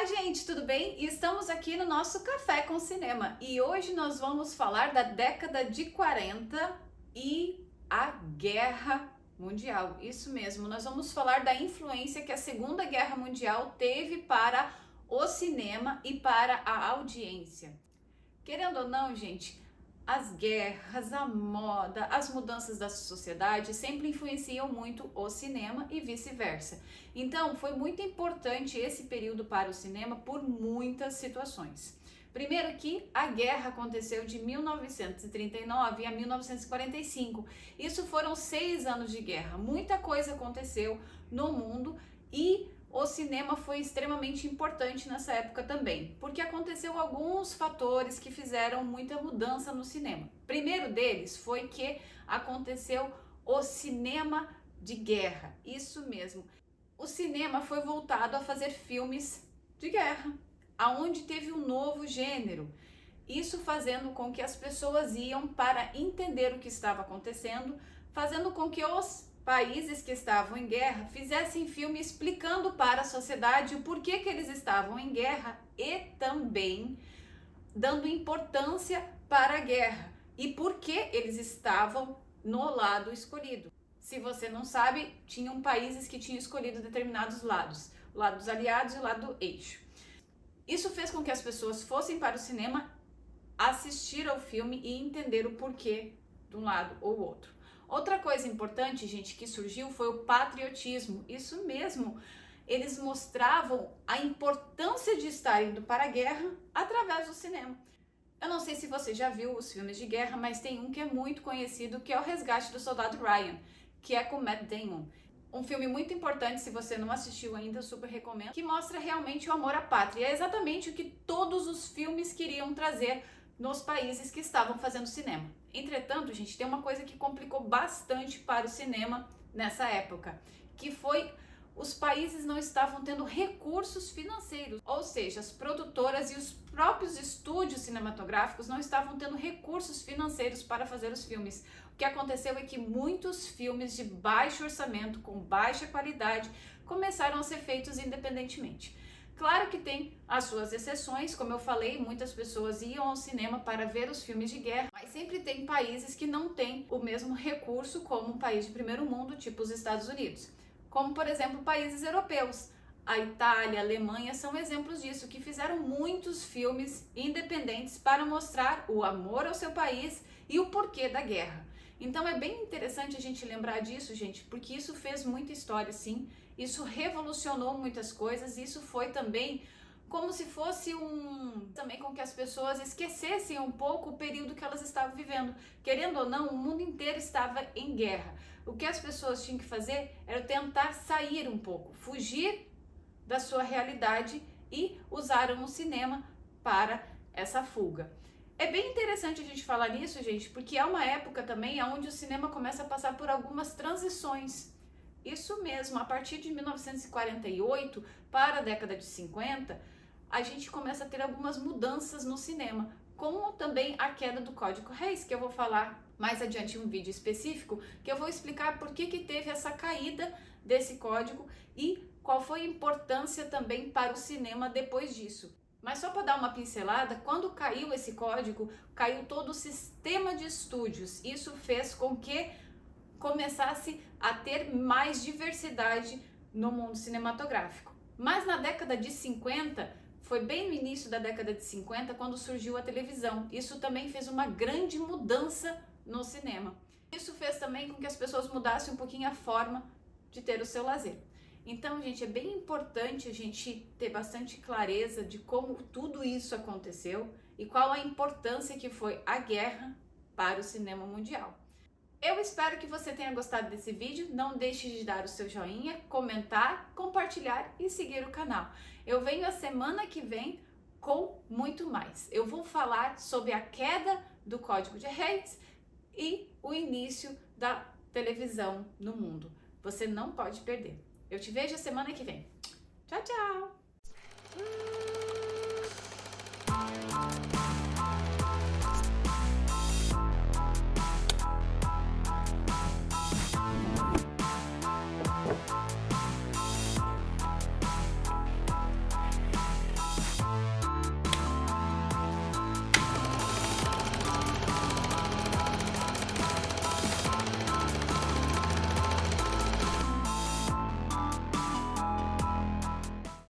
gente, tudo bem? Estamos aqui no nosso Café com Cinema e hoje nós vamos falar da década de 40 e a Guerra Mundial. Isso mesmo, nós vamos falar da influência que a Segunda Guerra Mundial teve para o cinema e para a audiência. Querendo ou não, gente, as guerras, a moda, as mudanças da sociedade sempre influenciam muito o cinema e vice-versa. Então, foi muito importante esse período para o cinema por muitas situações. Primeiro que a guerra aconteceu de 1939 a 1945. Isso foram 6 anos de guerra. Muita coisa aconteceu no mundo e o cinema foi extremamente importante nessa época também, porque aconteceu alguns fatores que fizeram muita mudança no cinema. Primeiro deles foi que aconteceu o cinema de guerra, isso mesmo. O cinema foi voltado a fazer filmes de guerra, aonde teve um novo gênero. Isso fazendo com que as pessoas iam para entender o que estava acontecendo, fazendo com que os países que estavam em guerra fizessem filme explicando para a sociedade o porquê que eles estavam em guerra e também dando importância para a guerra e por que eles estavam no lado escolhido. Se você não sabe, tinham países que tinham escolhido determinados lados, o lado dos aliados e o lado do eixo. Isso fez com que as pessoas fossem para o cinema assistir ao filme e entender o porquê de um lado ou outro. Outra coisa importante, gente, que surgiu foi o patriotismo. Isso mesmo, eles mostravam a importância de estar indo para a guerra através do cinema. Eu não sei se você já viu os filmes de guerra, mas tem um que é muito conhecido, que é O Resgate do Soldado Ryan, que é com Matt Damon. Um filme muito importante, se você não assistiu ainda, eu super recomendo, que mostra realmente o amor à pátria. É exatamente o que todos os filmes queriam trazer nos países que estavam fazendo cinema. Entretanto, gente, tem uma coisa que complicou bastante para o cinema nessa época, que foi os países não estavam tendo recursos financeiros, ou seja, as produtoras e os próprios estúdios cinematográficos não estavam tendo recursos financeiros para fazer os filmes. O que aconteceu é que muitos filmes de baixo orçamento, com baixa qualidade, começaram a ser feitos independentemente. Claro que tem as suas exceções, como eu falei, muitas pessoas iam ao cinema para ver os filmes de guerra, mas sempre tem países que não têm o mesmo recurso como um país de primeiro mundo, tipo os Estados Unidos. Como, por exemplo, países europeus. A Itália, a Alemanha são exemplos disso, que fizeram muitos filmes independentes para mostrar o amor ao seu país e o porquê da guerra. Então é bem interessante a gente lembrar disso, gente, porque isso fez muita história, sim. Isso revolucionou muitas coisas, isso foi também como se fosse também com que as pessoas esquecessem um pouco o período que elas estavam vivendo. Querendo ou não, o mundo inteiro estava em guerra. O que as pessoas tinham que fazer era tentar sair um pouco, fugir da sua realidade e usaram o cinema para essa fuga. É bem interessante a gente falar nisso, gente, porque é uma época também onde o cinema começa a passar por algumas transições. Isso mesmo, a partir de 1948 para a década de 50, a gente começa a ter algumas mudanças no cinema, como também a queda do Código Hays, que eu vou falar mais adiante em um vídeo específico, que eu vou explicar por que teve essa caída desse código e qual foi a importância também para o cinema depois disso. Mas só para dar uma pincelada, quando caiu esse código, caiu todo o sistema de estúdios. Isso fez com que começasse a ter mais diversidade no mundo cinematográfico. Mas na década de 50, foi bem no início da década de 50 quando surgiu a televisão. Isso também fez uma grande mudança no cinema. Isso fez também com que as pessoas mudassem um pouquinho a forma de ter o seu lazer. Então, gente, é bem importante a gente ter bastante clareza de como tudo isso aconteceu e qual a importância que foi a guerra para o cinema mundial. Eu espero que você tenha gostado desse vídeo, não deixe de dar o seu joinha, comentar, compartilhar e seguir o canal. Eu venho a semana que vem com muito mais. Eu vou falar sobre a queda do Código de Hays e o início da televisão no mundo. Você não pode perder. Eu te vejo a semana que vem. Tchau, tchau!